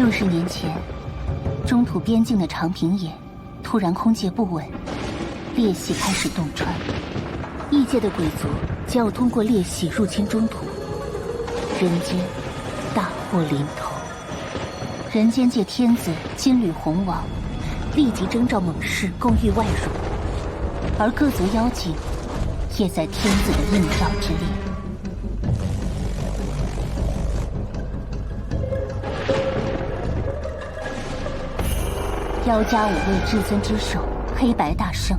60年前，中土边境的长平野突然空界不稳，裂隙开始洞穿，异界的鬼族将要通过裂隙入侵中土，人间大祸临头。人间界天子金缕红王立即征召猛士攻御外辱，而各族妖精也在天子的应召之列。妖家5位至尊之首黑白大圣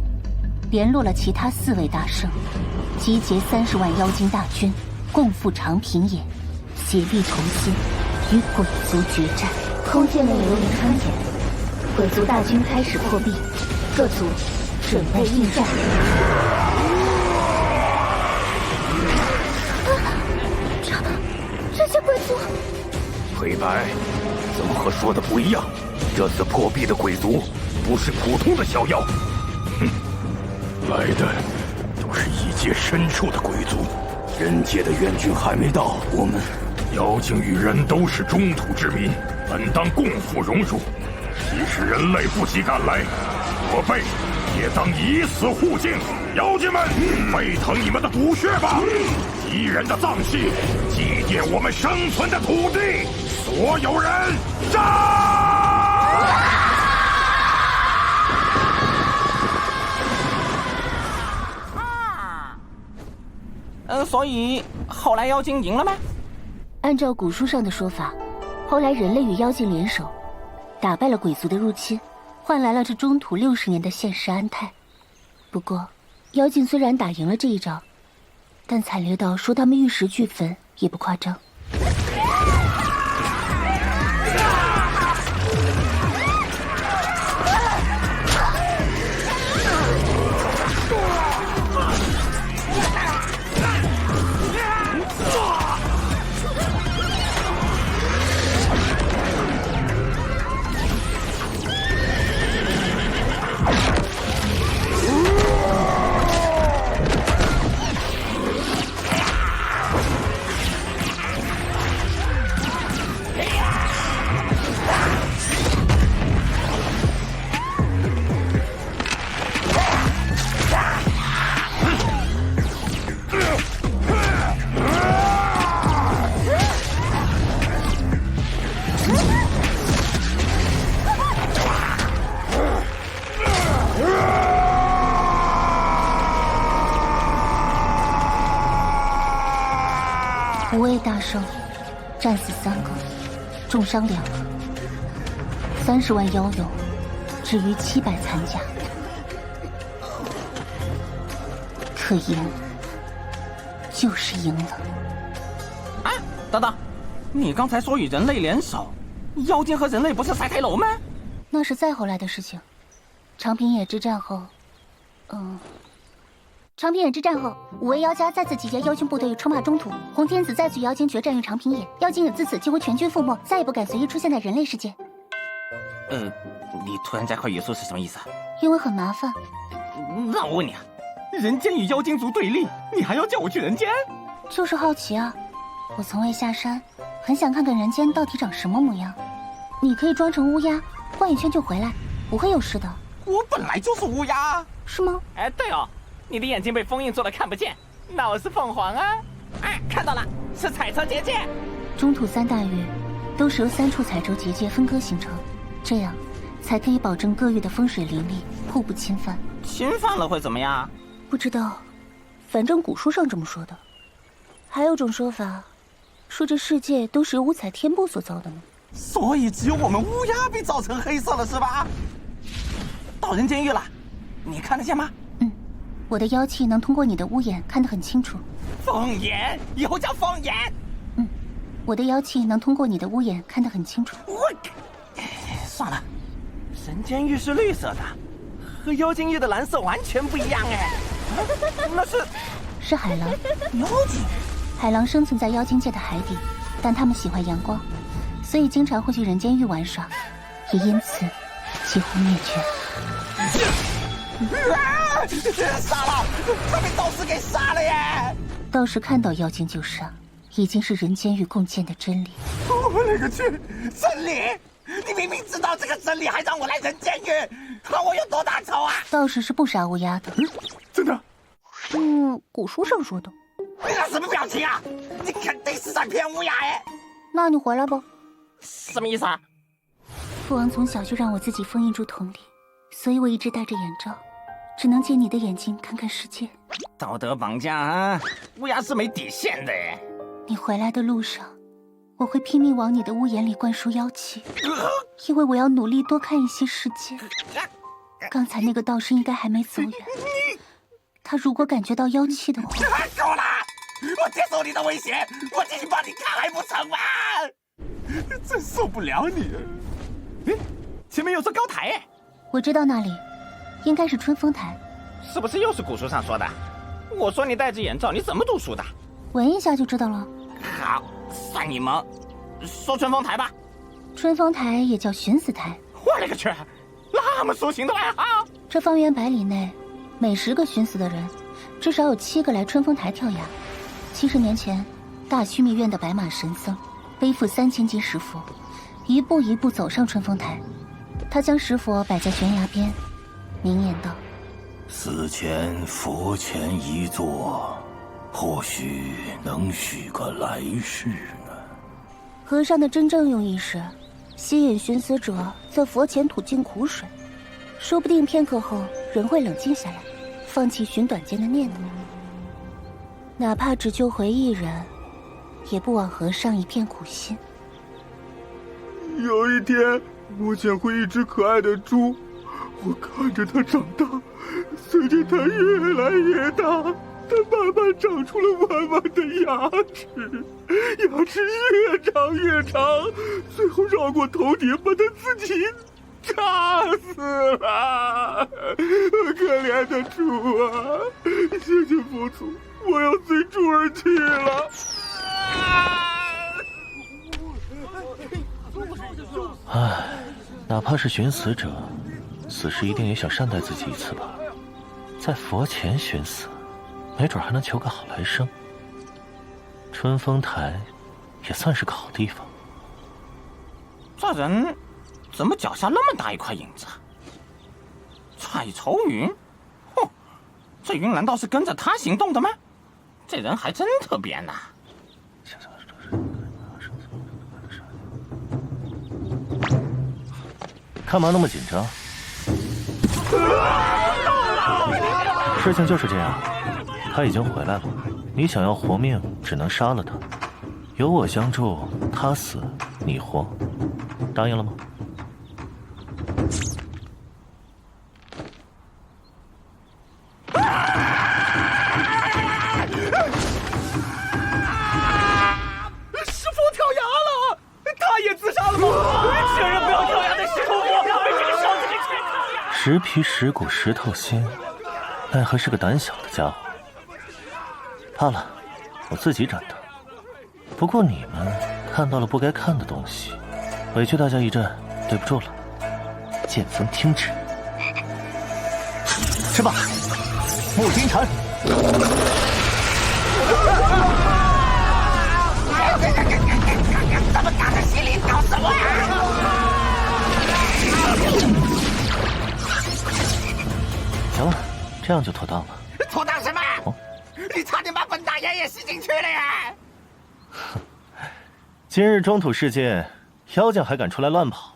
联络了其他4位大圣，集结30万妖精大军，共赴长平野，协力同心与鬼族决战。空间内流云穿检，鬼族大军开始破壁，各族准备应战。这些鬼族，黑白，怎么和说的不一样？这次破壁的鬼族不是普通的小妖，哼，来的都是异界深处的鬼族。人界的援军还没到，我们妖精与人都是中土之民，本当共赴荣辱。即使人类不及赶来，我辈也当以死护境。妖精们，沸腾你们的骨血吧！敌人的脏器，祭奠我们生存的土地。所有人，战！所以后来妖精赢了吗？按照古书上的说法，后来人类与妖精联手，打败了鬼族的入侵，换来了这中土60年的现实安泰。不过，妖精虽然打赢了这一仗，但惨烈到说他们玉石俱焚也不夸张。5位大圣战死3个，重伤2个，30万妖勇至于700残甲。可赢，就是赢了。啊，等等，你刚才说与人类联手，妖精和人类不是拆开楼吗？那是再后来的事情。长平野之战后，长平野之战后，5位妖家再次集结妖精部队冲骂中土，红天子再次与妖精决战于长平野，妖精也自此几乎全军覆没，再也不敢随意出现在人类世界。你突然加快语速是什么意思？因为很麻烦。那我问你啊，人间与妖精族对立，你还要叫我去人间？就是好奇啊，我从未下山，很想看看人间到底长什么模样。你可以装成乌鸦，逛一圈就回来，不会有事的。我本来就是乌鸦。是吗？哎，对哦，你的眼睛被封印做了看不见，那我是凤凰啊！哎，看到了，是彩车结界。中土3大域都是由3处彩轴结界分割形成，这样才可以保证各域的风水灵力互不侵犯。侵犯了会怎么样？不知道，反正古书上这么说的。还有种说法，说这世界都是由五彩天幕所造的呢。所以只有我们乌鸦被造成黑色了，是吧？到人间狱了，你看得见吗？我的妖气能通过你的屋檐看得很清楚。凤眼，以后叫凤眼。我的妖气能通过你的屋檐看得很清楚。算了，人间狱是绿色的，和妖精狱的蓝色完全不一样哎。那是海狼。妖精？海狼生存在妖精界的海底，但它们喜欢阳光，所以经常会去人间狱玩耍，也因此几乎灭绝。杀了！他被道士给杀了耶！道士看到妖精就杀，已经是人间狱共建的真理。我勒个去！真理！你明明知道这个真理，还让我来人间狱，看我有多大仇啊！道士是不杀乌鸦的。真的？古书上说的。你那什么表情啊？你肯定是在骗乌鸦哎！那你回来吧。什么意思啊？父王从小就让我自己封印住瞳里，所以我一直戴着眼罩，只能借你的眼睛看看世界。道德绑架啊！乌鸦是没底线的哎！你回来的路上，我会拼命往你的屋檐里灌输妖气，因为我要努力多看一些世界。刚才那个道士应该还没走远，他如果感觉到妖气的话，够了！我接受你的威胁，我进去把你砍还不成吗？真受不了你！前面有座高台哎，我知道那里，应该是春风台。是不是又是古书上说的？我说你戴着眼罩，你怎么读书的？闻一下就知道了。好，算你蒙。说春风台吧。春风台也叫寻死台。我勒个去，那么抒情的外号！这方圆100里内，每10个寻死的人，至少有7个来春风台跳崖。70年前，大须弥院的白马神僧背负3000斤石佛，一步一步走上春风台。他将石佛摆在悬崖边，明言道：“死前佛前一坐，或许能许个来世呢。”和尚的真正用意是吸引寻死者在佛前吐尽苦水，说不定片刻后人会冷静下来，放弃寻短见的念头，哪怕只救回1人，也不枉和尚一片苦心。有一天，我捡回一只可爱的猪，我看着它长大，随着它越来越大，它慢慢长出了弯弯的牙齿，牙齿越长越长，最后绕过头顶，把它自己扎死了。可怜的猪啊！谢谢佛祖，我要随猪而去了。唉，哪怕是寻死者，死时一定也想善待自己一次吧。在佛前寻死，没准还能求个好来生。春风台也算是个好地方。这人怎么脚下那么大一块影子啊？彩绸云，哼，这云难道是跟着他行动的吗？这人还真特别呢。干嘛那么紧张？事情就是这样，他已经回来了，你想要活命，只能杀了他。有我相助，他死你活，答应了吗？师父跳崖了，他也自杀了吗？千人不要跳崖的时候，我被这个小子给劝跳崖。石皮石骨石头心，奈何是个胆小的家伙。怕了，我自己斩的。不过你们看到了不该看的东西，委屈大家一阵，对不住了。剑锋听旨。吃吧，木金蝉。这么大的心灵搞什么呀？行了，这样就妥当了。妥当什么？哦，你差点把本大爷也吸进去了呀！今日中土世界，妖精还敢出来乱跑，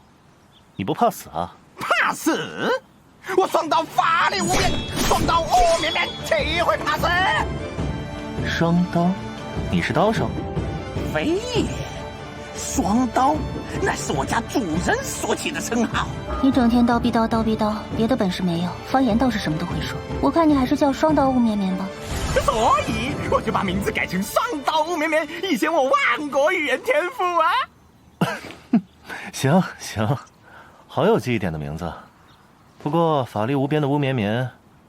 你不怕死啊？怕死？我双刀法力无边，双刀无绵绵，岂会怕死？双刀？你是刀手？非也，双刀那是我家主人所起的称号。你整天刀逼刀刀逼刀，别的本事没有，方言倒是什么都会说。我看你还是叫双刀雾绵绵吧。所以我就把名字改成双刀雾绵绵，以显我万国语言天赋啊！行行，好有记忆点的名字。不过法力无边的雾绵绵，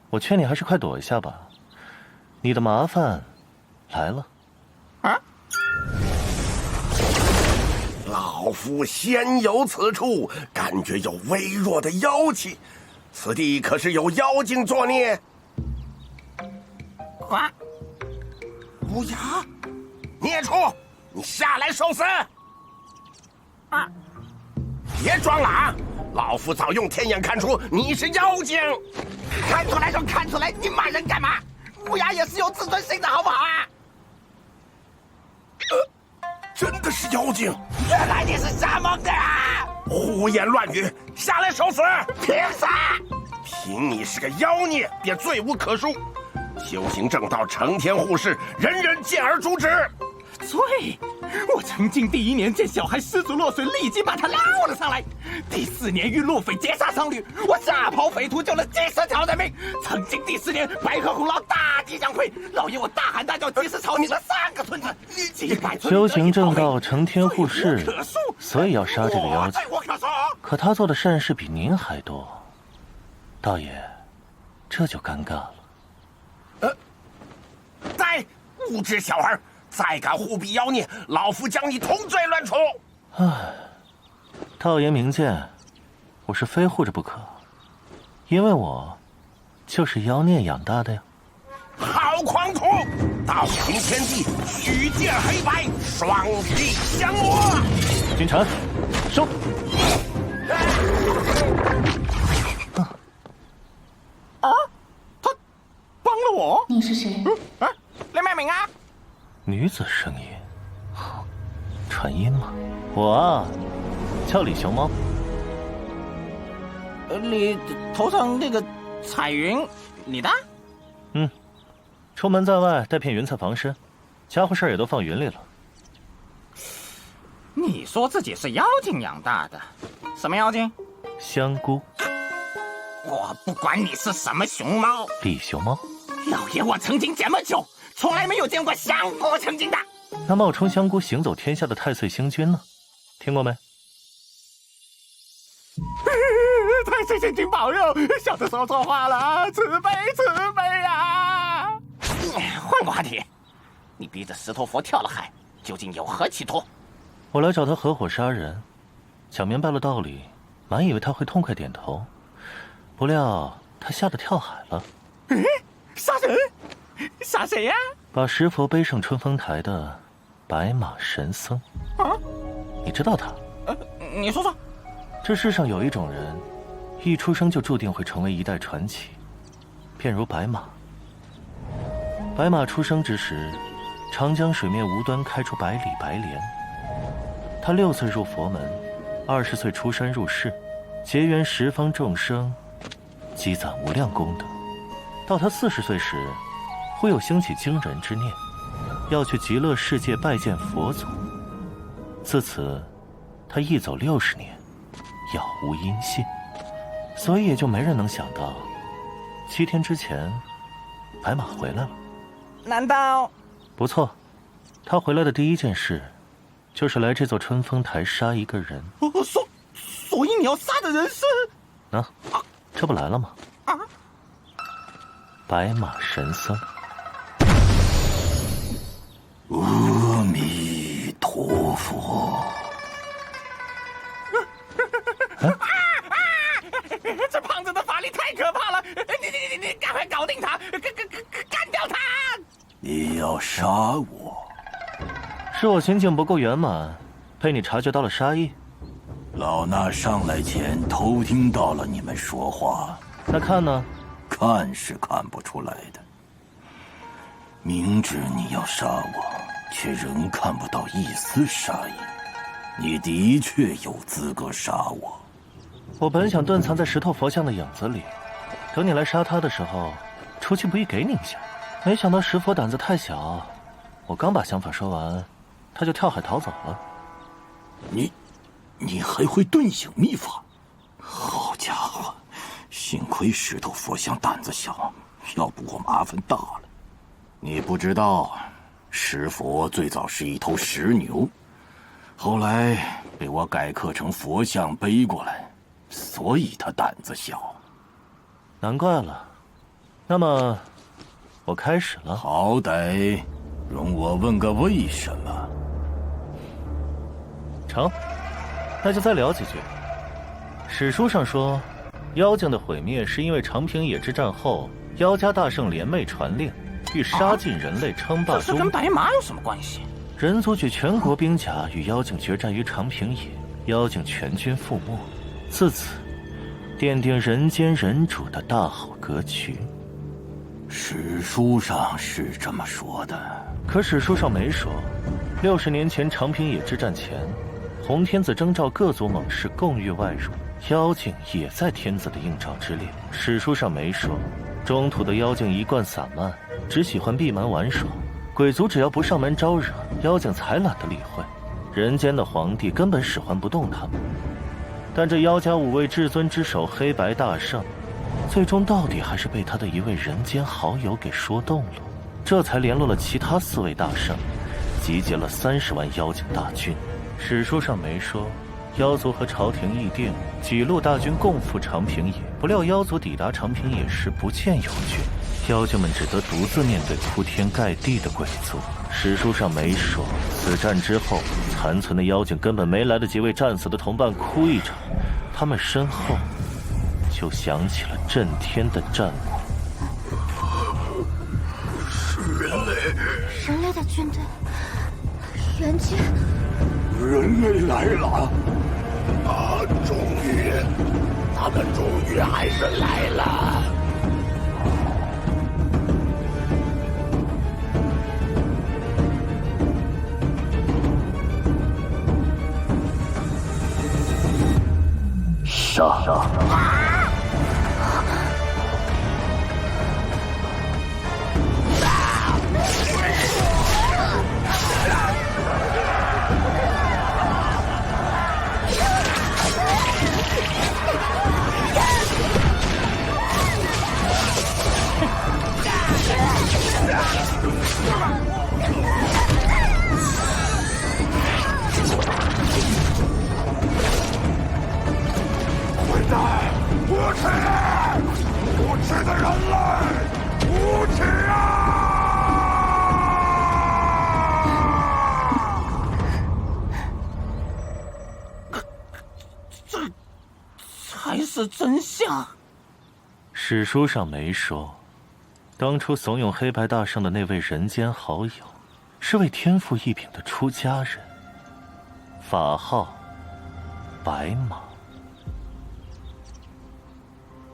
我劝你还是快躲一下吧，你的麻烦来了。啊！老夫先有此处，感觉有微弱的妖气，此地可是有妖精作孽？啊！乌鸦，孽畜，你下来受死！啊！别装了啊！老夫早用天眼看出你是妖精。看出来就看出来，你骂人干嘛？乌鸦也是有自尊心的好不好啊？真的是妖精！原来你是瞎蒙的啊！胡言乱语，下来受死！凭啥？凭你是个妖孽，便罪无可恕。修行正道，成天护世，人人见而诛之。对，我成经第1年见小孩失足落水，立即把他捞了上来。第4年遇路匪劫杀商旅，我大跑匪徒救了几10条人命。成经第4年白鹤功劳大地将溃，老爷我大喊大叫，及时抄起了3个村子，几百村。修行正道，成天护世，所以要杀这个妖精。可他做的善事比您还多，道爷，这就尴尬了。呆，无知小儿！再敢护庇妖孽，老夫将你同罪乱处！唉，道爷明鉴，我是非护着不可，因为我就是妖孽养大的呀。好狂徒！道行天地，许见黑白，双璧相磨。君臣，收！啊，他帮了我？你是谁？林美明啊！女子声音，传音吗？我啊，叫李熊猫。你头上那个彩云，你的？出门在外带片云彩防身，家伙事儿也都放云里了。你说自己是妖精养大的，什么妖精？香菇。我不管你是什么熊猫，李熊猫。老爷我成精这么久，从来没有见过香菇成精的。那冒充香菇行走天下的太岁星君呢？听过没？太岁星君保佑，小的说错话了，慈悲慈悲啊！换个话题，你逼着石头佛跳了海，究竟有何企图？我来找他合伙杀人，讲明白了道理，满以为他会痛快点头，不料他吓得跳海了。杀人？杀谁呀？把石佛背上春风台的白马神僧。啊？你知道他？你说说。这世上有一种人，一出生就注定会成为一代传奇，便如白马。白马出生之时，长江水面无端开出百里白莲。他6岁入佛门，20岁出山入世，结缘十方众生，积攒无量功德。到他40岁时，忽又兴起惊人之念，要去极乐世界拜见佛祖。自此，他一走60年，杳无音信，所以也就没人能想到，7天之前，白马回来了。难道？不错，他回来的第一件事，就是来这座春风台杀一个人。所以你要杀的人是？这不来了吗？白马神僧。阿弥陀佛。这胖子的法力太可怕了！你赶快搞定他，干掉他！你要杀我？是我心境不够圆满，被你察觉到了杀意。老衲上来前偷听到了你们说话。那看呢？看是看不出来的。明知你要杀我，却仍看不到一丝杀意。你的确有资格杀我。我本想遁藏在石头佛像的影子里，等你来杀他的时候，出其不意给你一下。没想到石佛胆子太小，我刚把想法说完，他就跳海逃走了。你还会遁形秘法？好家伙，幸亏石头佛像胆子小，要不我麻烦大了。你不知道，石佛最早是一头石牛，后来被我改刻成佛像背过来，所以他胆子小。难怪了。那么，我开始了。好歹容我问个为什么。成，那就再聊几句。史书上说，妖精的毁灭是因为长平野之战后，妖家大圣联袂传令，欲杀尽人类，称霸中。这跟白马有什么关系？人族举全国兵甲与妖精决战于长平野，妖精全军覆没，自此奠定人间人主的大好格局。史书上是这么说的，可史书上没说，60年前长平野之战前，洪天子征召各族猛士共御外辱，妖精也在天子的应召之列。史书上没说，中土的妖精一贯散漫，只喜欢闭门玩耍，鬼族只要不上门招惹，妖精才懒得理会。人间的皇帝根本使唤不动他们。但这妖家5位至尊之首黑白大圣，最终到底还是被他的一位人间好友给说动了，这才联络了其他4位大圣，集结了30万妖精大军。史书上没说，妖族和朝廷议定几路大军共赴长平野，不料妖族抵达长平野时不见有军，妖精们只得独自面对铺天盖地的鬼族。史书上没说，此战之后，残存的妖精根本没来得及为战死的同伴哭一场，他们身后就响起了震天的战鼓。是人类，人类的军队，人间，人类来了！啊，他们终于还是来了。杀！无耻的人类，无耻啊！这才是真相。史书上没说，当初怂恿黑白大圣的那位人间好友，是位天赋异禀的出家人，法号白马。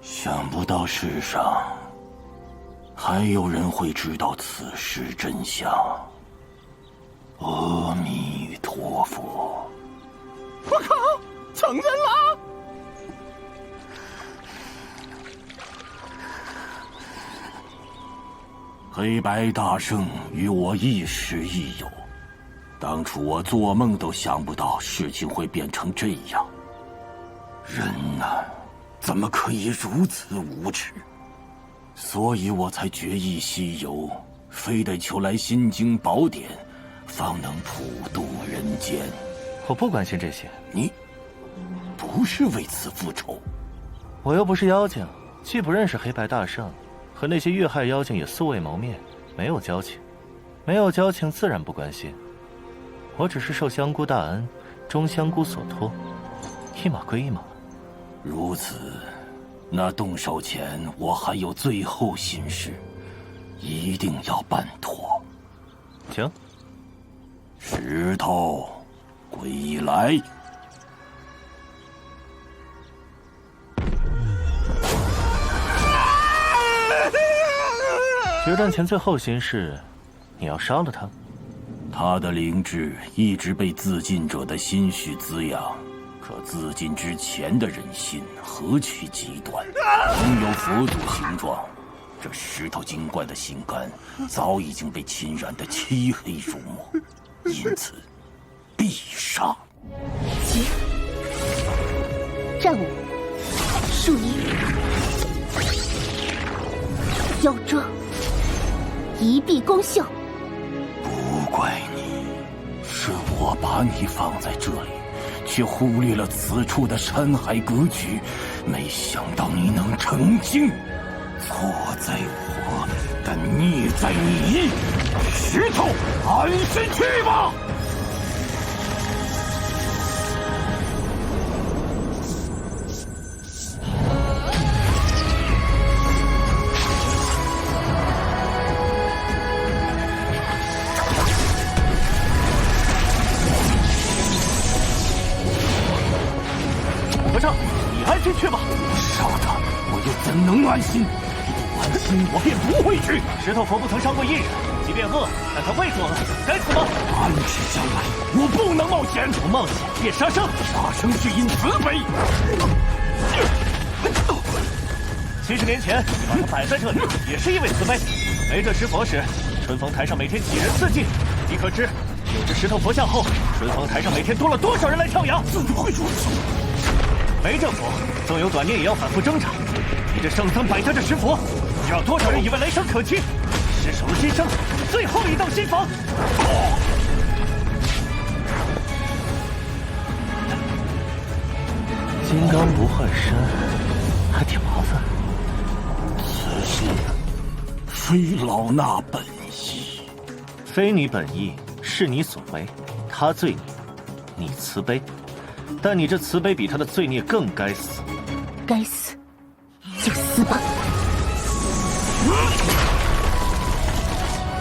想不到世上还有人会知道此事真相。阿弥陀佛！我靠，承认了！黑白大圣与我亦师亦友，当初我做梦都想不到事情会变成这样。人啊，怎么可以如此无耻？所以我才决意西游，非得求来心经宝典，方能普渡人间。我不关心这些。你不是为此复仇？我又不是妖精，既不认识黑白大圣，和那些遇害妖精也素未谋面，没有交情。没有交情，自然不关心。我只是受香菇大恩，忠香菇所托，一码归一码。如此，那动手前我还有最后心事，一定要办妥。行。石头，归来！决战前最后心事，你要杀了他。他的灵智一直被自尽者的心绪滋养，可自尽之前的人心何其极端，拥有佛祖形状。这石头精怪的心肝早已经被侵染得漆黑如墨，因此必杀。急，战舞，树衣，妖遮，一臂攻秀。不怪你，是我把你放在这里，却忽略了此处的山海格局。没想到你能成精，错在我，但孽在你。石头，安心去吧。吧！杀他，我又怎能安心？不安心，我便不会去。石头佛不曾伤过一人，即便恶，但他未作恶，该死吗？暗之将来，我不能冒险。不冒险便杀生，杀生是因慈悲。70年前，你把他摆在这里，也是因为慈悲。没这石佛时，春风台上每天几人四祭，你可知有这石头佛像后，春风台上每天多了多少人来跳崖？怎么会如此？没这佛，纵有短念也要反复挣扎。你这圣僧摆下这石佛，要多少人以为来生可期？失手了今生最后一道心防。金刚不坏身，还挺麻烦。此事非老衲本意。非你本意，是你所为。他罪孽，你慈悲，但你这慈悲比他的罪孽更该死。该死，就死吧。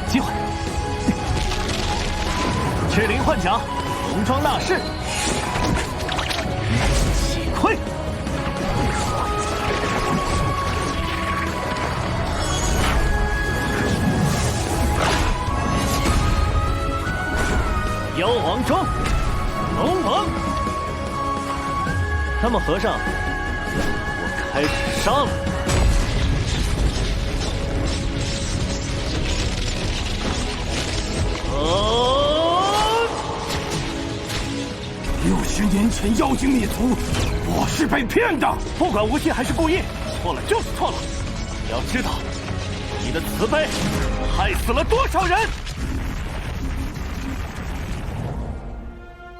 机会，赤灵换甲，红装纳世，洗溃。妖王中，龙王。那么和尚，我开始杀了。60年前妖精灭族，我是被骗的。不管无心还是故意，错了就是错了。你要知道，你的慈悲害死了多少人！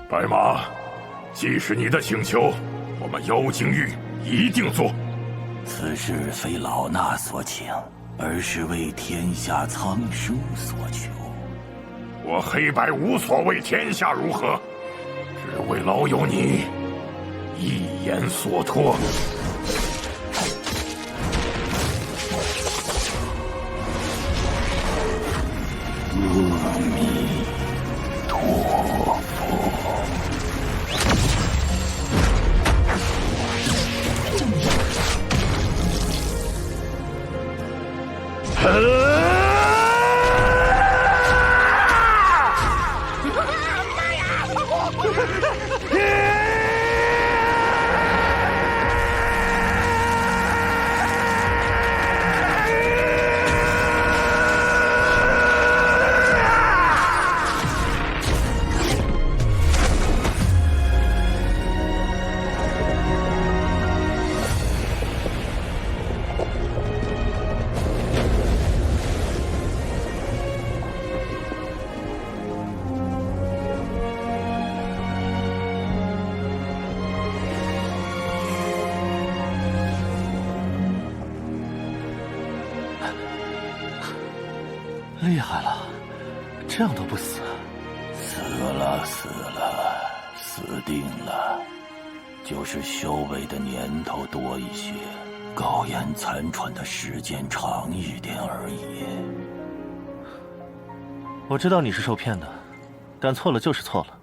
白马，既是你的请求，我们妖精狱一定做。此事非老衲所请，而是为天下苍生所求。我黑白无所谓天下如何，只为老友你一言所托。阿弥陀佛。厉害了，这样都不死？死了，死了，死定了。就是修为的年头多一些，苟延残喘的时间长一点而已。我知道你是受骗的，但错了就是错了，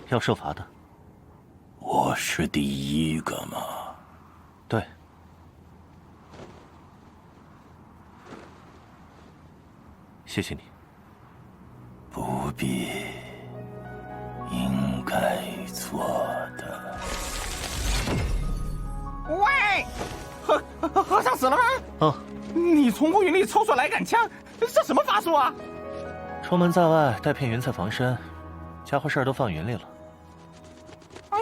要受罚的。我是第一个吗？对。谢谢你。不必，应该做的。喂，和尚死了吗？哦，你从乌云里抽出来杆枪，这什么法术啊？出门在外带片云彩防身，家伙事儿都放云里了。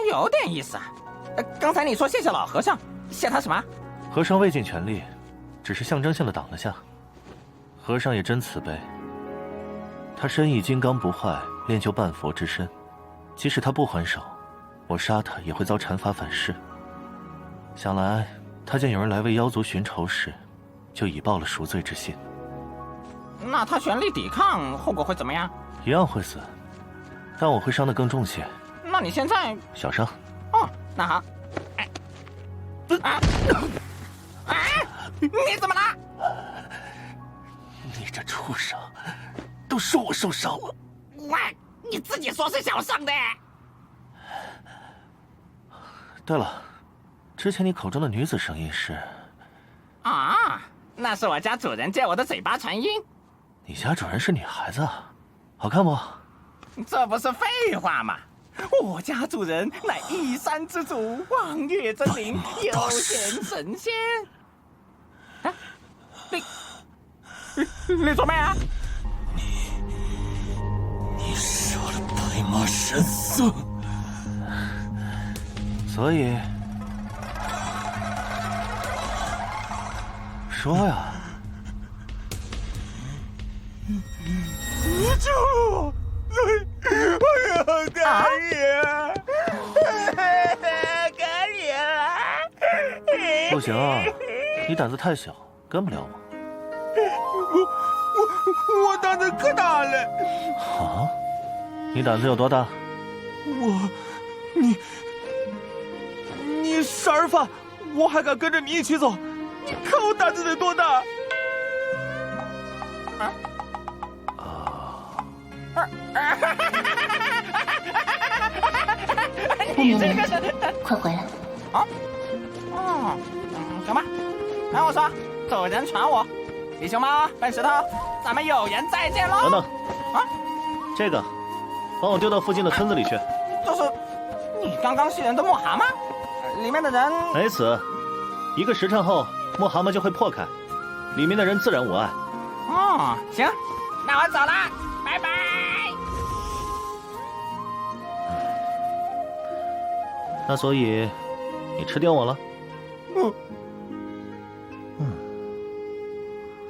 有点意思啊。刚才你说谢谢老和尚，谢他什么？和尚未尽全力，只是象征性的挡了下。和尚也真慈悲，他身亦金刚不坏，练就半佛之身，即使他不还手，我杀他也会遭禅法反噬。想来他见有人来为妖族寻仇时，就已报了赎罪之信。那他全力抵抗，后果会怎么样？一样会死，但我会伤得更重些。那你现在小伤。哦，那好。你怎么了？你这畜生，都说我受伤了。喂，你自己说是小伤的。对了，之前你口中的女子声音是？啊，那是我家主人借我的嘴巴传音。你家主人是女孩子，好看不？这不是废话吗？我家主人乃一山之主，望月真灵，有贤神仙。啊，你做咩啊？你杀了白马神僧，所以说呀，你救我！我要可怜，可怜！不行啊，你胆子太小，跟不了我。我胆子可大了。啊？你胆子有多大？你杀人犯，我还敢跟着你一起走？你看我胆子得多大？不明人，快回来！啊？行吧。然后我说，主人传我，李熊猫、笨石头，咱们有缘再见喽。等等，啊，这个，帮我丢到附近的村子里去。这是你刚刚吸人的木蛤蟆，里面的人没死，1个时辰后，木蛤蟆就会破开，里面的人自然无碍。哦，行，那我走了，拜拜。那所以，你吃定我了？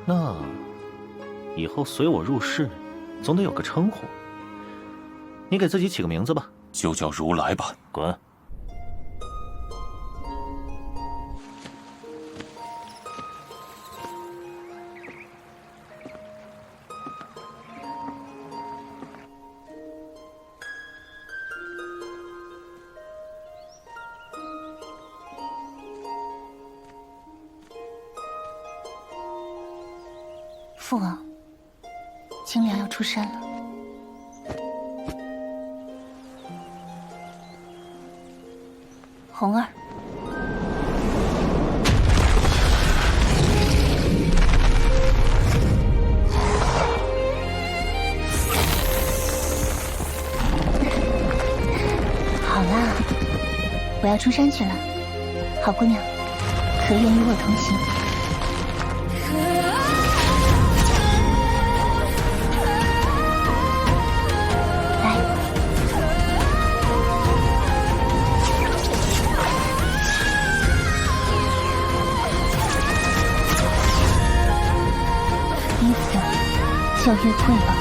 那以后随我入室，总得有个称呼。你给自己起个名字吧。就叫如来吧。滚！父王，清凉要出山了。红儿，好啦，我要出山去了。好姑娘，可愿与我同行？叫月桂吧。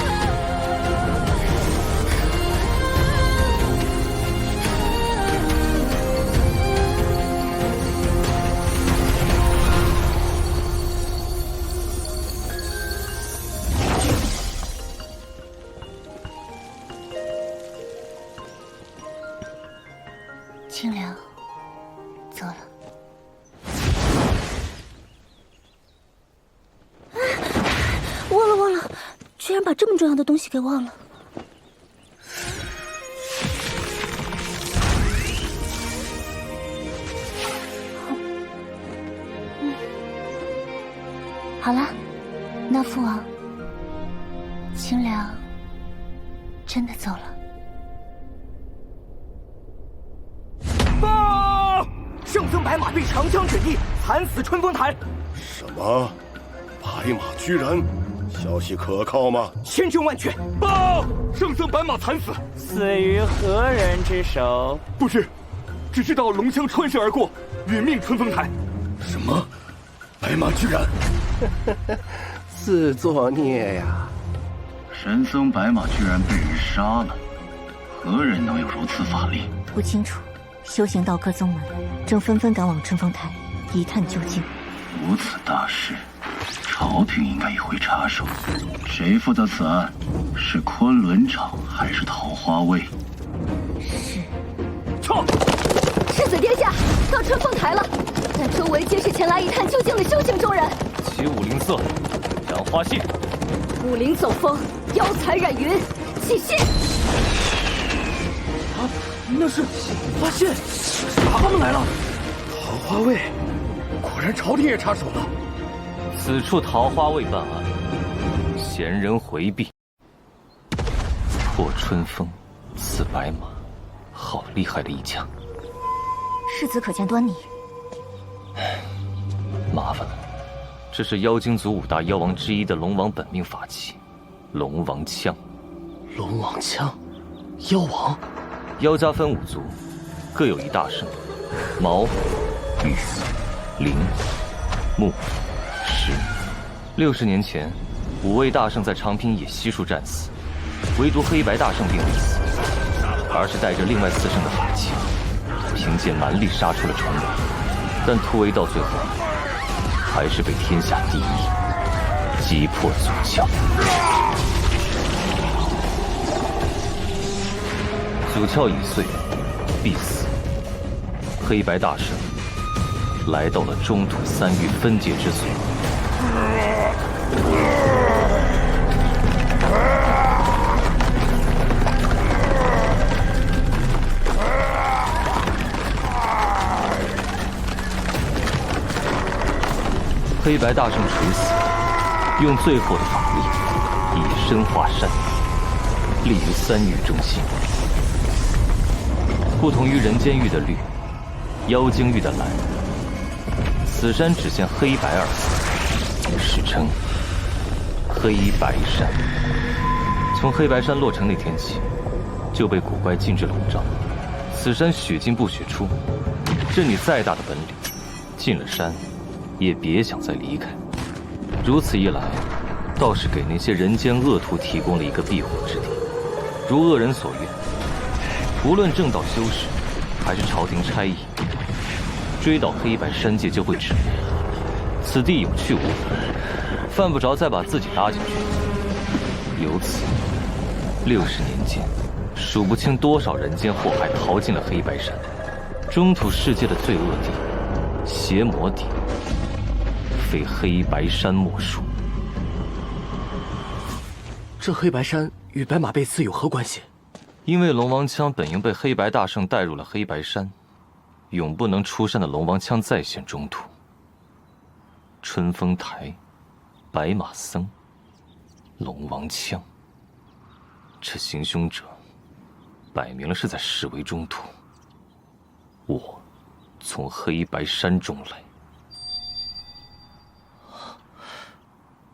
清凉，走了。忘了。居然把这么重要的东西给忘了。好了，那父王，清凉真的走了。报！圣僧白马被长枪坠地，惨死春风台。什么？白马居然？消息可靠吗？千真万确。报！圣僧白马惨死，死于何人之手？不知，只知道龙枪穿身而过，殒命春风台。什么？白马居然？自作孽呀！神僧白马居然被人杀了，何人能有如此法力？不清楚，修行道各宗门正纷纷赶往春风台一探究竟。如此大事，朝廷应该也会插手。谁负责此案？是昆仑场还是桃花卫？是。撤！世子殿下，到春风台了，但周围皆是前来一探究竟的修行中人。起武灵色，讲花信。武灵走风，妖财染云，起信。啊，那是花信，他们来了。桃花位，果然朝廷也插手了。此处桃花位办案，闲人回避。破春风，刺白马，好厉害的一家！世子可见端倪？麻烦了，这是妖精族5大妖王之一的龙王本命法器——龙王枪。龙王枪，妖王。妖家分5族，各有一大圣：毛、羽、灵、木、石。60年前，5位大圣在长平野悉数战死，唯独黑白大圣并未死，而是带着另外4圣的法器，凭借蛮力杀出了重围。但突围到最后，还是被天下第一击破祖鞘。祖鞘已碎，必死。黑白大圣来到了中土3域分界之所。黑白大圣垂死，用最后的法力以身化山，立于3域中心。不同于人间域的绿，妖精域的蓝，此山只现黑白2色，史称黑白山。从黑白山落成那天起，就被古怪禁制笼罩。此山血进不血出，任你再大的本领，进了山也别想再离开。如此一来，倒是给那些人间恶徒提供了一个庇护之地。如恶人所愿，无论正道修士，还是朝廷差役，追到黑白山界就会指明此地有去无回，犯不着再把自己搭进去。由此，60年间，数不清多少人间祸害逃进了黑白山，中土世界的罪恶地、邪魔地，非黑白山莫属。这黑白山与白马被刺有何关系？因为龙王枪本应被黑白大圣带入了黑白山，永不能出山的龙王枪再现中土。春风台，白马僧，龙王枪，这行凶者摆明了是在示威中土。我从黑白山中来。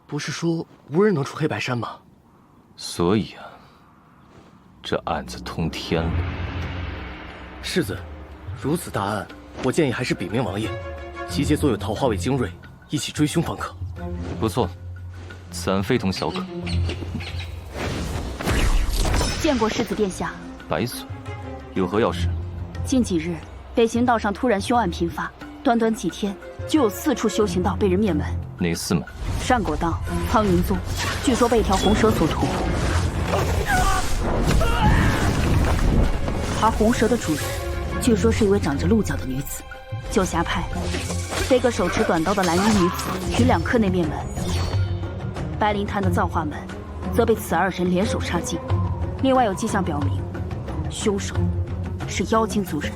不是说无人能出黑白山吗？所以啊，这案子通天了。世子，如此大案，我建议还是禀明王爷，集结所有桃花卫精锐，一起追凶方可。不错，此案非同小可。见过世子殿下。白隼，有何要事？近几日，北行道上突然凶案频发，短短几天就有4处修行道被人灭门。哪4门？善果道、苍云宗，据说被一条红蛇所屠。而红蛇的主人，据说是一位长着鹿角的女子。九侠派被个手持短刀的蓝衣女子于2刻内灭门。白灵潭的造化门，则被此2人联手杀尽。另外有迹象表明，凶手是妖精族人。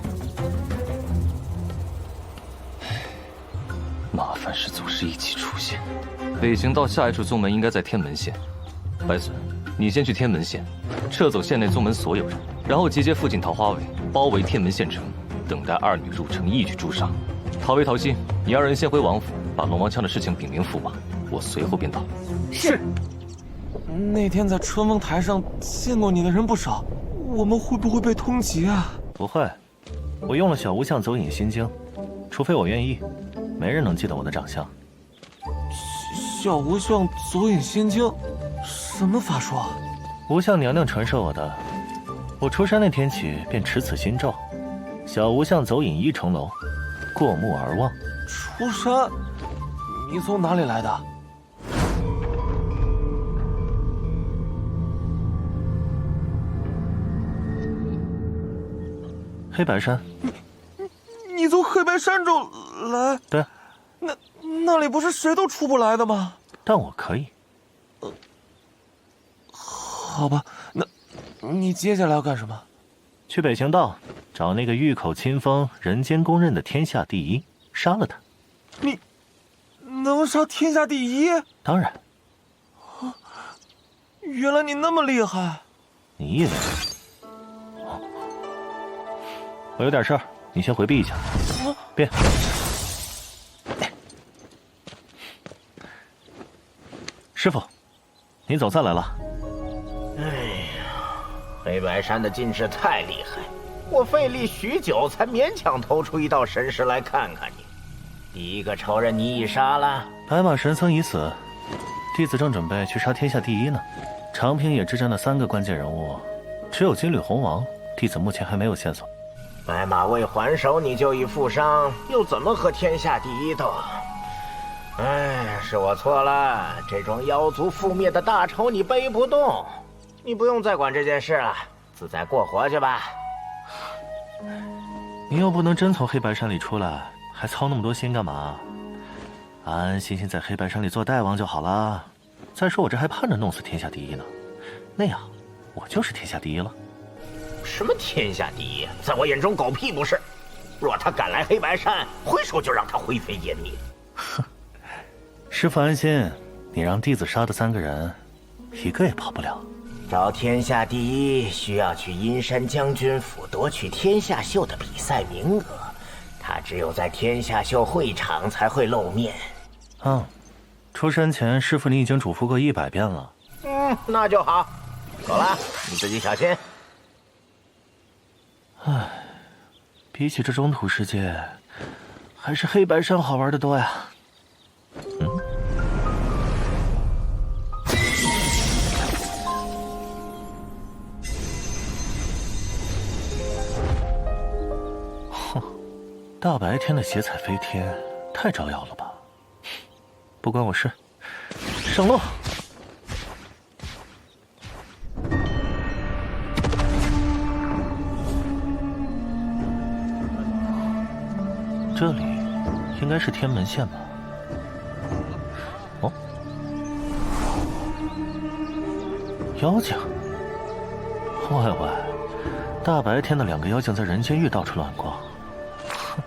麻烦是总是一起出现。北行道下一处宗门应该在天门县。白隼，你先去天门县，撤走县内宗门所有人，然后集结附近桃花卫，包围天门县城，等待2女入城，一举诛杀。陶威、陶心，你2人先回王府，把龙王枪的事情禀明驸马，我随后便到。是。那天在春风台上见过你的人不少，我们会不会被通缉啊？不会，我用了小无相走隐心经，除非我愿意，没人能记得我的长相。小无相走隐心经，什么法术啊？无相娘娘传授我的。我出山那天起便持此心咒，小无相走隐1重楼，过目而望。出山？你从哪里来的？黑白山。你从黑白山中来？对。那里不是谁都出不来的吗？但我可以。好吧，那你接下来要干什么？去北行道找那个玉口清风人间公认的天下第一，杀了他。你能杀天下第一？当然。原来你那么厉害。你以为？我有点事儿，你先回避一下。变。师傅，你总算来了。哎呀，黑白山的进士太厉害，我费力许久才勉强投出一道神识来看看你。第一个仇人你已杀了，白马神僧已死，弟子正准备去杀天下第一呢。长平野之战的3个关键人物，只有金缕红王，弟子目前还没有线索。白马未还手，你就已负伤，又怎么和天下第一斗？哎，是我错了，这桩妖族覆灭的大仇你背不动，你不用再管这件事了，自在过活去吧。你又不能真从黑白山里出来，还操那么多心干嘛？安安心心在黑白山里做大王就好了。再说我这还盼着弄死天下第一呢，那样我就是天下第一了。什么天下第一？在我眼中狗屁不是。若他敢来黑白山，挥手就让他灰飞烟灭。哼，师父安心，你让弟子杀的3个人，一个也跑不了。找天下第一需要去阴山将军府夺取天下秀的比赛名额，他只有在天下秀会场才会露面。出山前师父你已经嘱咐过100遍了。那就好。走了，你自己小心。唉，比起这中土世界，还是黑白山好玩的多呀。哼，大白天的邪彩飞天，太招摇了吧？不关我事，上路。这里应该是天门县吧？哦，妖精！喂喂，大白天的2个妖精在人间狱到处乱逛，哼，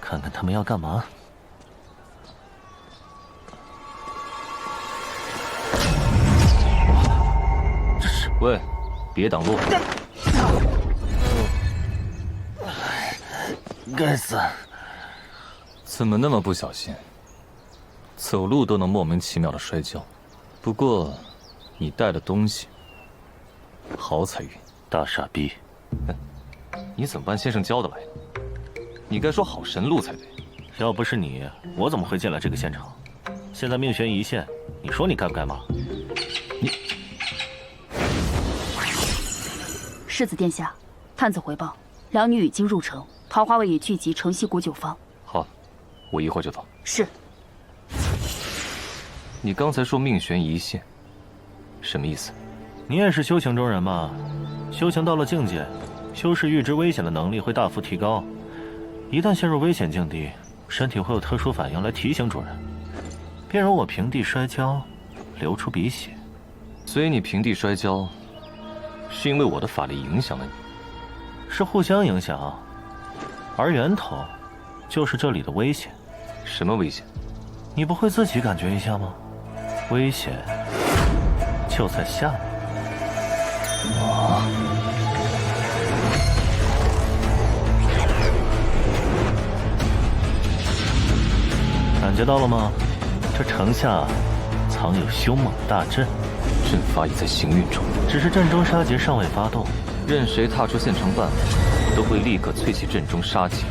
看看他们要干嘛。喂，别挡路！该死！怎么那么不小心？走路都能莫名其妙的摔跤。不过，你带的东西好彩云。大傻逼！你怎么按先生教的来的？你该说好神路才对。要不是你，我怎么会进来这个县城？现在命悬一线，你说你该不该骂？你。世子殿下，探子回报，2女已经入城，桃花卫已聚集城西谷9方。好，我一会儿就走。是。你刚才说命悬一线，什么意思？你也是修行中人吧？修行到了境界，修士预知危险的能力会大幅提高。一旦陷入危险境地，身体会有特殊反应来提醒主人。便如我平地摔跤，流出鼻血。所以你平地摔跤，是因为我的法力影响了你？是互相影响，而源头就是这里的危险。什么危险？你不会自己感觉一下吗？危险就在下面。感觉到了吗？这城下藏有凶猛大阵，阵法已在行运中，只是阵中杀劫尚未发动。任谁踏出县城半步，都会立刻淬起阵中杀劫。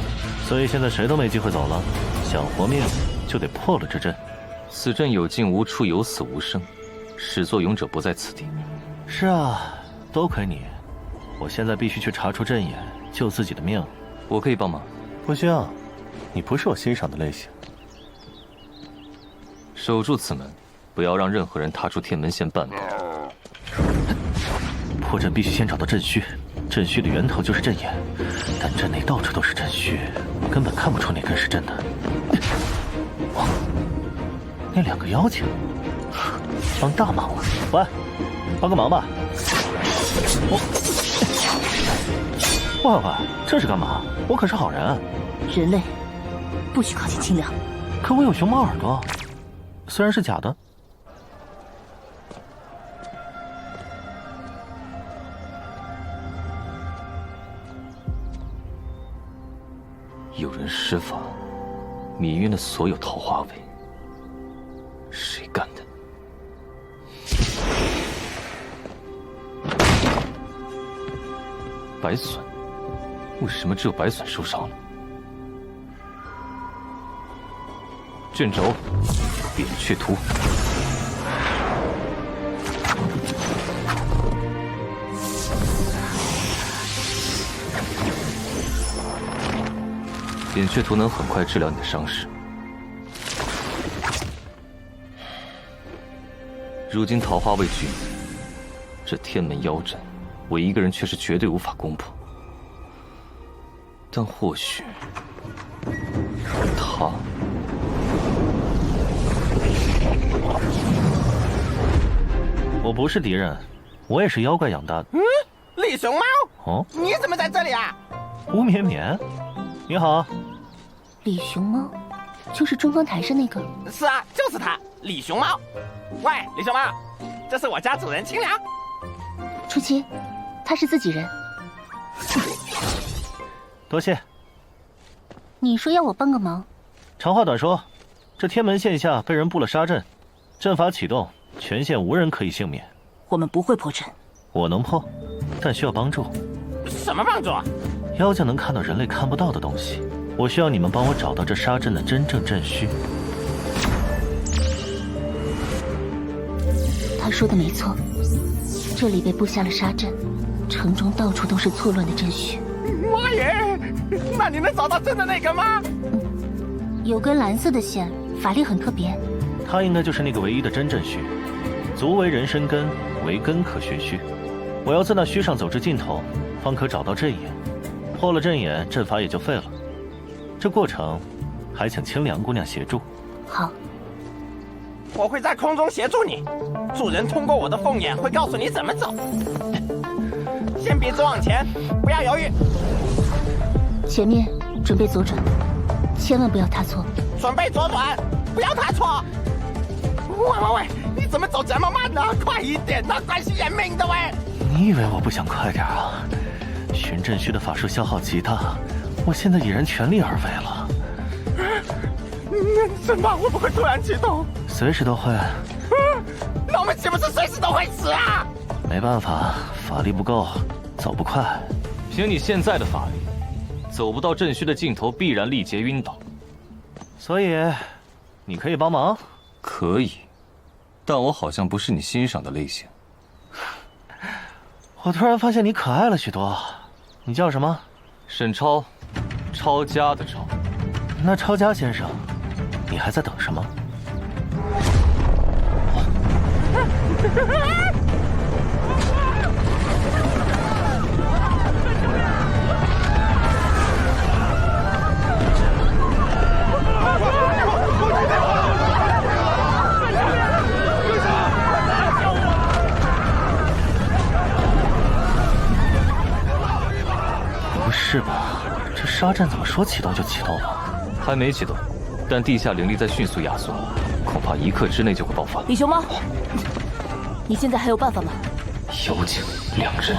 所以现在谁都没机会走了，想活命就得破了这阵。此阵有进无出，有死无生，始作俑者不在此地。是啊，多亏你，我现在必须去查出阵眼，救自己的命。我可以帮忙？不需要，你不是我欣赏的类型。守住此门，不要让任何人踏出天门县半步。破阵必须先找到阵虚，阵虚的源头就是阵眼，但阵内到处都是阵虚，根本看不出哪根是真的。那2个妖精帮大忙了。喂，帮个忙吧。喂，这是干嘛？我可是好人。人类，不许靠近清凉。可我有熊猫耳朵，虽然是假的。有人施法，泯晕了所有桃花位，谁干的？白隼，为什么只有白隼受伤了？卷轴，扁鹊图。扁鹊图能很快治疗你的伤势。如今桃花位聚集，这天门妖阵，我一个人却是绝对无法攻破。但或许他……我不是敌人，我也是妖怪养大的。李熊猫，哦，你怎么在这里啊？吴绵绵，你好。李熊猫，就是中方台上那个。是啊，就是他，李熊猫。喂，李熊猫，这是我家主人清凉。初七，他是自己人。多谢。你说要我帮个忙？长话短说，这天门线下被人布了杀阵，阵法启动，全线无人可以幸免。我们不会破阵。我能破，但需要帮助。什么帮助？妖精能看到人类看不到的东西，我需要你们帮我找到这杀阵的真正阵虚。他说的没错，这里被布下了杀阵，城中到处都是错乱的阵虚。妈耶！那你能找到真的那个吗？有根蓝色的线，法力很特别。他应该就是那个唯一的真阵虚。足为人身根，为根可寻虚。我要自那虚上走至尽头，方可找到阵眼。破了阵眼，阵法也就废了。这过程，还请清凉姑娘协助。好，我会在空中协助你。主人通过我的凤眼会告诉你怎么走。先笔直往前，不要犹豫。前面准备左转，千万不要踏错。准备左转，不要踏错。喂，你怎么走这么慢呢？快一点呐，关系人命的喂！你以为我不想快点啊？寻阵虚的法术消耗极大，我现在已然全力而为了。阵法会不会突然启动？随时都会。那我们岂不是随时都会死啊？没办法，法力不够，走不快。凭你现在的法力，走不到阵虚的尽头，必然力竭晕倒。所以，你可以帮忙？可以，但我好像不是你欣赏的类型。我突然发现你可爱了许多。你叫什么？沈超，抄家的抄。那抄家先生，你还在等什么？不是吧？这杀阵怎么说启动就启动了？还没启动，但地下灵力在迅速压缩，恐怕1刻之内就会爆发。李熊猫，你现在还有办法吗？妖精2人，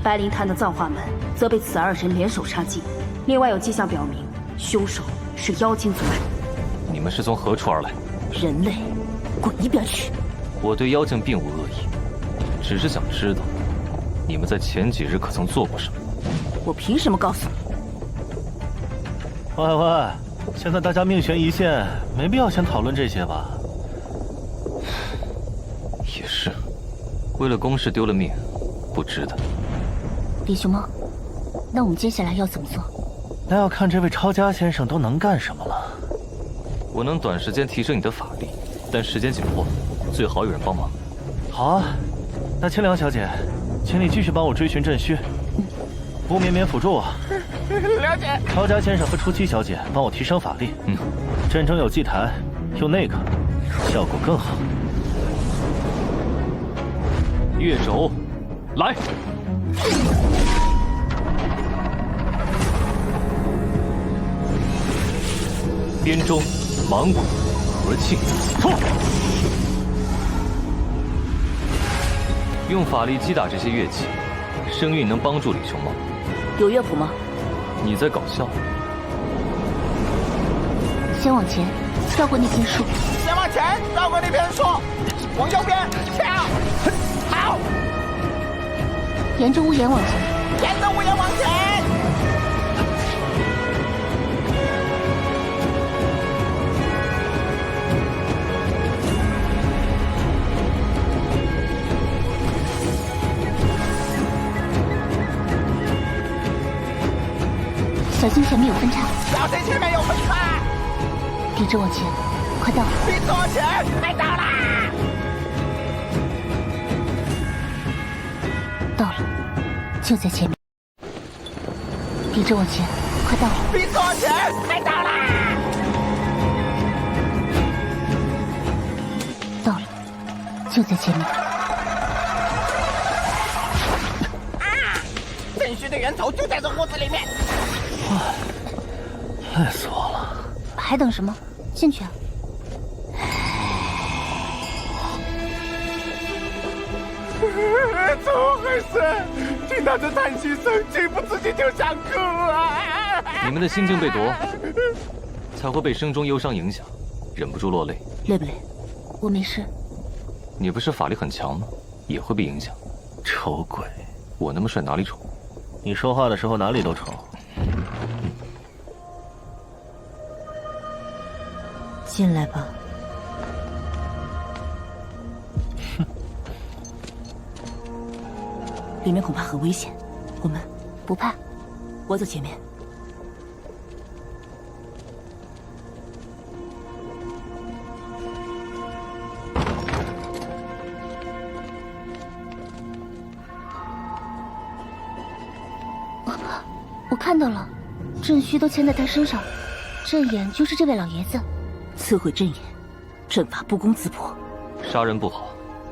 白灵潭的葬化门则被此2人联手杀尽，另外有迹象表明凶手是妖精族人。你们是从何处而来？人类，滚一边去！我对妖精并无恶意，只是想知道你们在前几日可曾做过什么。我凭什么告诉你？喂，现在大家命悬一线，没必要先讨论这些吧？也是，为了公事丢了命，不值得。李熊猫，那我们接下来要怎么做？那要看这位抄家先生都能干什么了。我能短时间提升你的法力，但时间紧迫，最好有人帮忙。好啊，那清凉小姐，请你继续帮我追寻阵虚。吴绵绵辅助我。了解。抄家先生和初七小姐帮我提升法力。阵中有祭坛，用那个效果更好。月轴，来。编钟、芒鼓、和磬，错。用法力击打这些乐器，声韵能帮助李兄吗？有乐谱吗？你在搞笑？先往前，绕过那片树。先往前，绕过那片树，往右边，跳，好。沿着屋檐往前，沿着屋檐往前。小心前面有分叉！小心前面有分叉！笔直往前，快到了！笔直往前，快到啦！到了，就在前面。笔直往前，快到了！笔直往前，快到啦！到了，就在前面。正虚的源头就在这屋子里面。累死我了！还等什么？进去啊！怎么回事？听到这叹息声，情不自禁就想哭啊！你们的心境被夺，才会被声中忧伤影响，忍不住落泪。累不累？我没事。你不是法力很强吗？也会被影响。丑鬼！我那么帅哪里丑？你说话的时候哪里都丑。进来吧。哼，里面恐怕很危险，我们不怕。我走前面。我看到了，镇虚都牵在他身上，阵眼就是这位老爷子。摧毁阵眼，阵法不攻自破。杀人不好，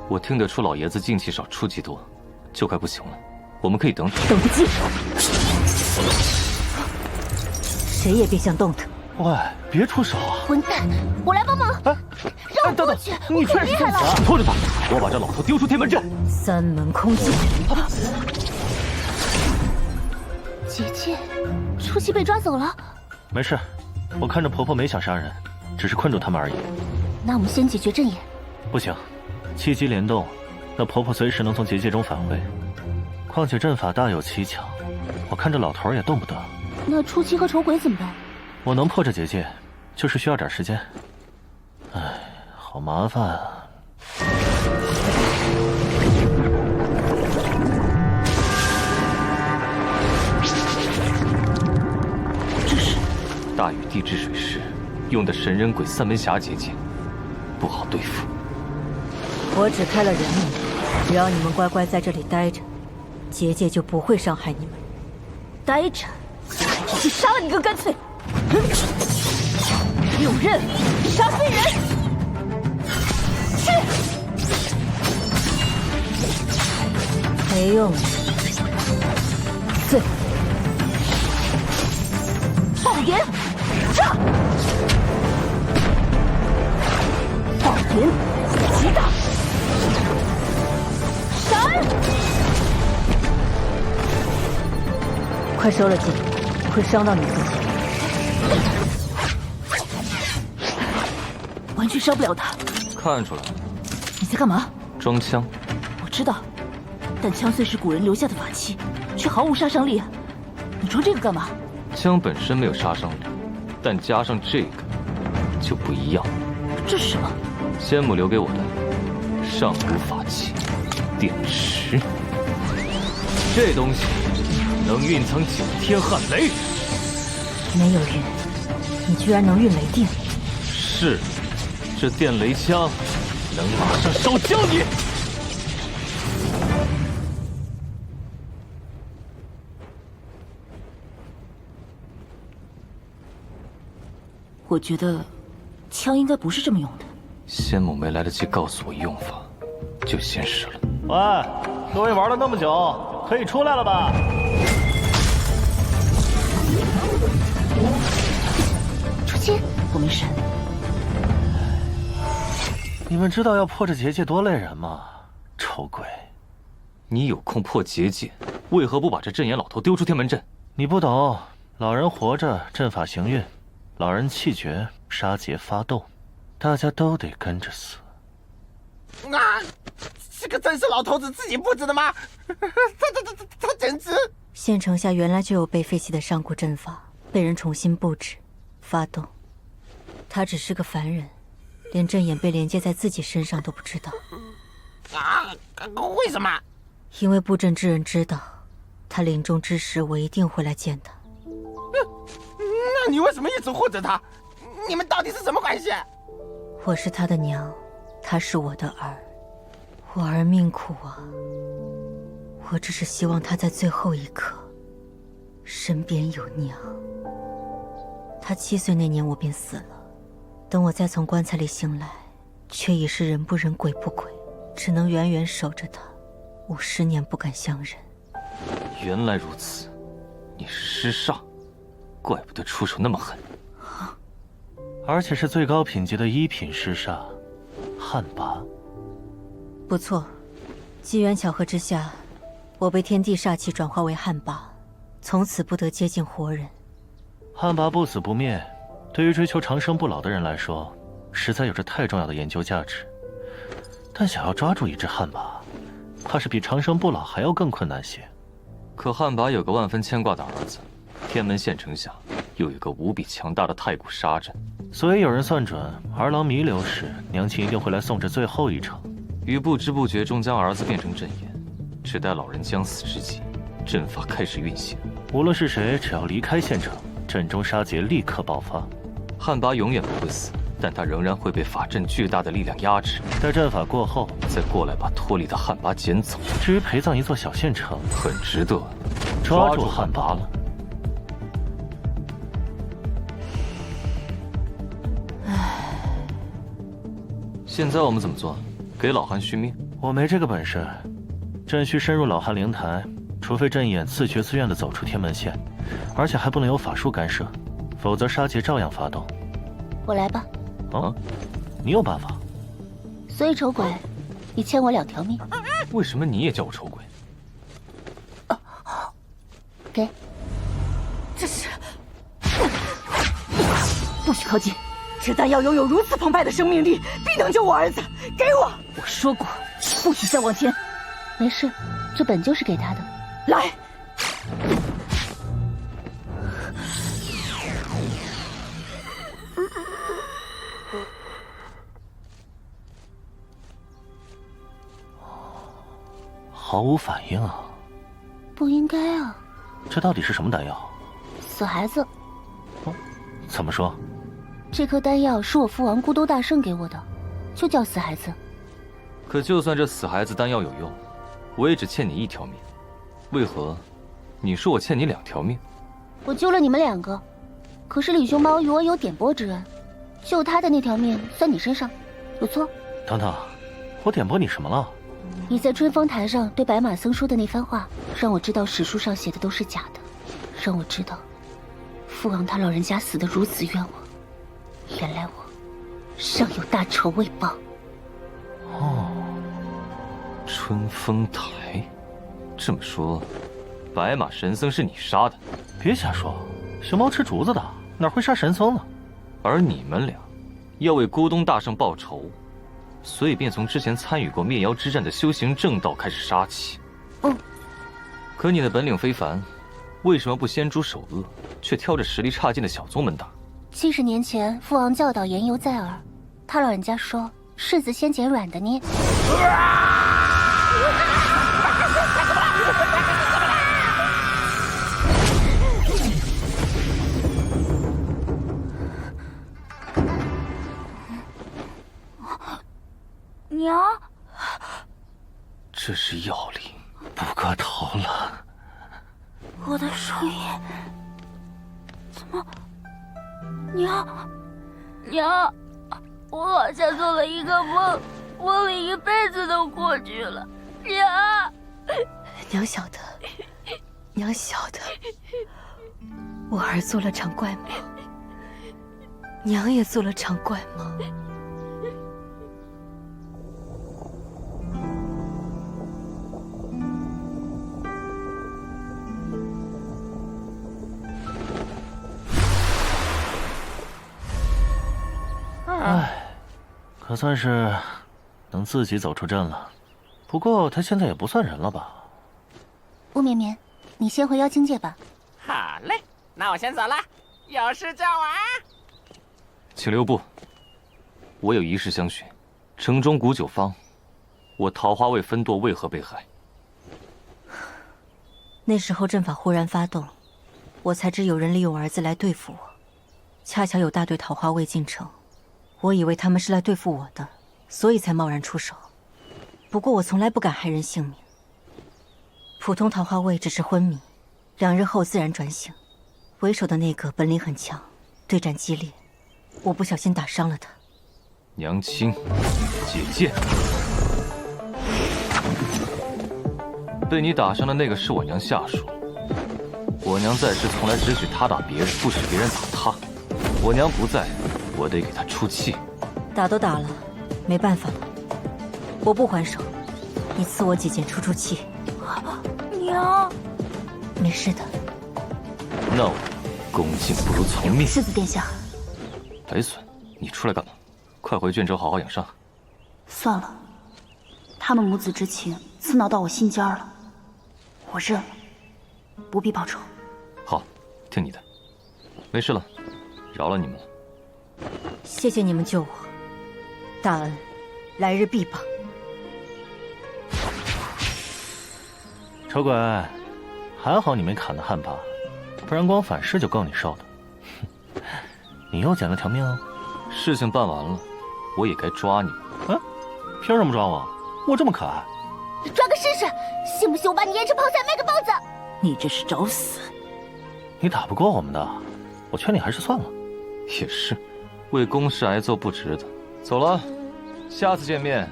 我听得出老爷子劲气少，出气多，就快不行了。我们可以等等。等不及，谁也别想动他。喂，别出手啊！混蛋，我来帮忙。让我过去，你确实太了。拖着他，我把这老头丢出天门阵。三门空剑。姐姐，初期被抓走了。没事，我看着婆婆没想杀人，只是困住他们而已。那我们先解决阵眼。不行，气机联动，那婆婆随时能从结界中返回。况且阵法大有蹊跷，我看这老头也动不得。那初期和丑鬼怎么办？我能破这结界，就是需要点时间。唉，好麻烦啊。这是大禹地之水师用的神人鬼三门峡结界，不好对付。我只开了人命，只要你们乖乖在这里待着，结界就不会伤害你们。待着，去杀了你个干脆！有刃杀非人，去！没用。对，爆炎炸，爆炎极大，闪！快收了劲，会伤到你自己。完全伤不了他。看出来了。你在干嘛？装枪。我知道，但枪虽是古人留下的法器，却毫无杀伤力啊！你装这个干嘛？枪本身没有杀伤力，但加上这个就不一样。这是什么？仙母留给我的上古法器电池。这东西能蕴藏9天撼雷。没有运，你居然能运雷电？是，这电雷枪能马上烧焦你。我觉得枪应该不是这么用的。仙母没来得及告诉我用法，就先使了。喂，各位玩了那么久，可以出来了吧？初期，我没精神。你们知道要破这结界多累人吗？丑鬼！你有空破结界，为何不把这镇眼老头丢出天门阵？你不懂，老人活着，阵法行运；老人气绝，杀劫发动，大家都得跟着死。啊！这个阵是老头子自己布置的吗？他简直……县城下原来就有被废弃的上古阵法，被人重新布置、发动。他只是个凡人，连阵眼被连接在自己身上都不知道。啊？为什么？因为布阵之人知道，他临终之时，我一定会来见他。那你为什么一直护着他？你们到底是什么关系？我是他的娘，他是我的儿。我儿命苦啊，我只是希望他在最后一刻身边有娘。他7岁那年我便死了，等我再从棺材里醒来，却已是人不人鬼不鬼，只能远远守着他，50年不敢相认。原来如此，你是尸煞，怪不得出手那么狠。而且是最高品级的1品尸煞，旱魃。不错，机缘巧合之下，我被天地煞气转化为旱魃，从此不得接近活人。旱魃不死不灭，对于追求长生不老的人来说，实在有着太重要的研究价值。但想要抓住一只旱魃，怕是比长生不老还要更困难些。可旱魃有个万分牵挂的儿子，天门县城下又有个无比强大的太古杀阵，所以有人算准儿郎弥留时，娘亲一定会来送这最后一程。于不知不觉中将儿子变成阵眼，只待老人将死之际，阵法开始运行。无论是谁，只要离开现场，阵中杀劫立刻爆发。旱魃永远不会死，但他仍然会被法阵巨大的力量压制。待阵法过后，再过来把脱离的旱魃捡走。至于陪葬一座小县城，很值得。抓住旱魃了。现在我们怎么做？给老汉续命？我没这个本事，朕需深入老汉灵台，除非阵眼自觉自愿地走出天门县，而且还不能有法术干涉，否则杀劫照样发动。我来吧。啊，你有办法？所以丑鬼，你欠我2条命。为什么你也叫我丑鬼？给。这是不许靠近！这丹药拥有如此澎湃的生命力，必能救我儿子。给我！我说过，不许再往前。没事，这本就是给他的。来。毫无反应啊！不应该啊！这到底是什么丹药？死孩子。哦，怎么说？这颗丹药是我父王孤兜大圣给我的，就叫死孩子。可就算这死孩子丹药有用，我也只欠你1条命。为何你说我欠你2条命？我救了你们2个，可是李熊猫与我有点拨之恩，救他的那条命算你身上，有错？等等，我点拨你什么了？你在春风台上对白马僧说的那番话，让我知道史书上写的都是假的，让我知道父王他老人家死得如此冤枉，原来我尚有大仇未报。哦，春风台，这么说，白马神僧是你杀的？别瞎说，熊猫吃竹子的，哪会杀神僧呢？而你们俩要为咕咚大圣报仇，所以便从之前参与过灭妖之战的修行正道开始杀起。可你的本领非凡，为什么不先诛首恶，却挑着实力差劲的小宗门打？70年前，父王教导言犹在耳，他老人家说柿子先捡软的捏。娘，这是要领，不可逃了。我的声音怎么？娘，我好像做了一个梦，梦里一辈子都过去了。娘晓得，娘晓得，我儿做了场怪梦，娘也做了场怪梦。唉，可算是能自己走出阵了。不过他现在也不算人了吧？吴绵绵，你先回妖精界吧。好嘞，那我先走了，有事叫我啊。请留步，我有一事相询。城中古酒坊，我桃花卫分舵为何被害？那时候阵法忽然发动，我才知有人利用儿子来对付我。恰巧有大队桃花卫进城，我以为他们是来对付我的，所以才贸然出手。不过我从来不敢害人性命。普通桃花卫只是昏迷，2日后自然转醒。为首的那个本领很强，对战激烈，我不小心打伤了他。娘亲，解剑。被你打伤的那个是我娘下属，我娘在时从来只许她打别人，不许别人打她。我娘不在，我得给她出气。打都打了，没办法了，我不还手。你赐我几剑出气。娘，没事的。那我恭敬不如从命。世子殿下，白隼，你出来干嘛？快回卷州好好养伤。算了，他们母子之情刺挠到我心尖了，我认了，不必报仇。好，听你的，没事了，饶了你们了。谢谢你们救我，大恩，来日必报。丑鬼，还好你没砍的汉魃，不然光反噬就够你受的。你又捡了条命哦。事情办完了，我也该抓你们。凭什么抓我？我这么可爱。抓个试试，信不信我把你腌制泡菜卖个包子？你这是找死！你打不过我们的，我劝你还是算了。也是，为公事挨揍不值得。走了，下次见面，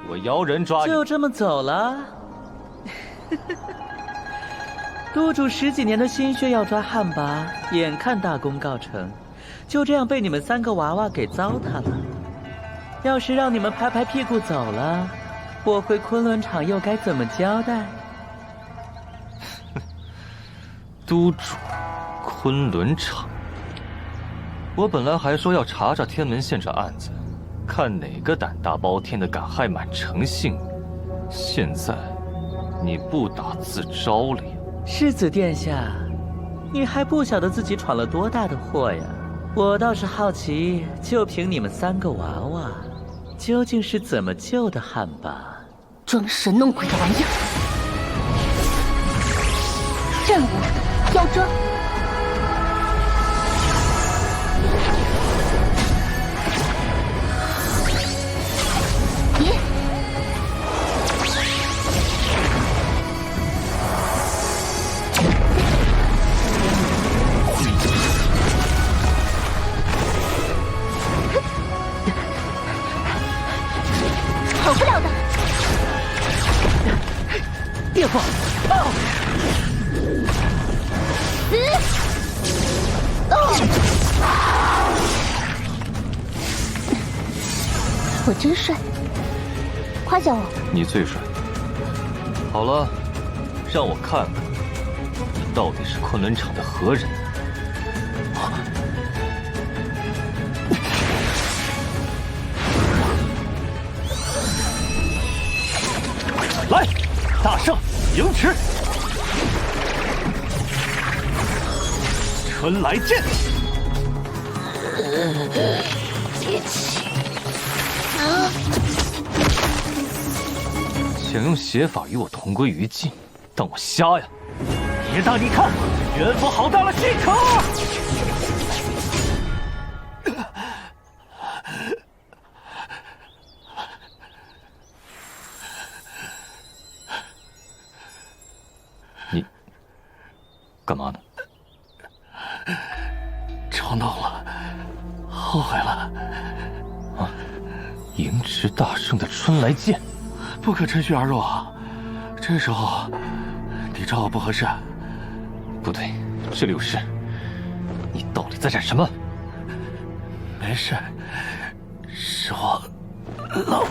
我摇人抓你。就这么走了？督主10几年的心血要抓汉魃，眼看大功告成，就这样被你们3个娃娃给糟蹋了。要是让你们拍拍屁股走了，我回昆仑场又该怎么交代？督主，昆仑场。我本来还说要查查天门县这案子，看哪个胆大包天的敢害满城性命。现在你不打自招了呀！世子殿下，你还不晓得自己闯了多大的祸呀！我倒是好奇，就凭你们3个娃娃，究竟是怎么救的汉魃？装神弄鬼的玩意儿！任务：要抓。别！跑不了的。电风爆！我真帅，夸奖我。你最帅。好了，让我看看你到底是昆仑场的何人。来，大圣迎迟，春来剑。想用邪法与我同归于尽，当我瞎呀？别当你看，元福好大了气可！你干嘛呢？冲动了，后悔了。啊！迎迟大圣的春来剑。不可趁虚而入啊！这时候你找我不合适。不对，这里有事。你到底在战什么？没事，是我漏。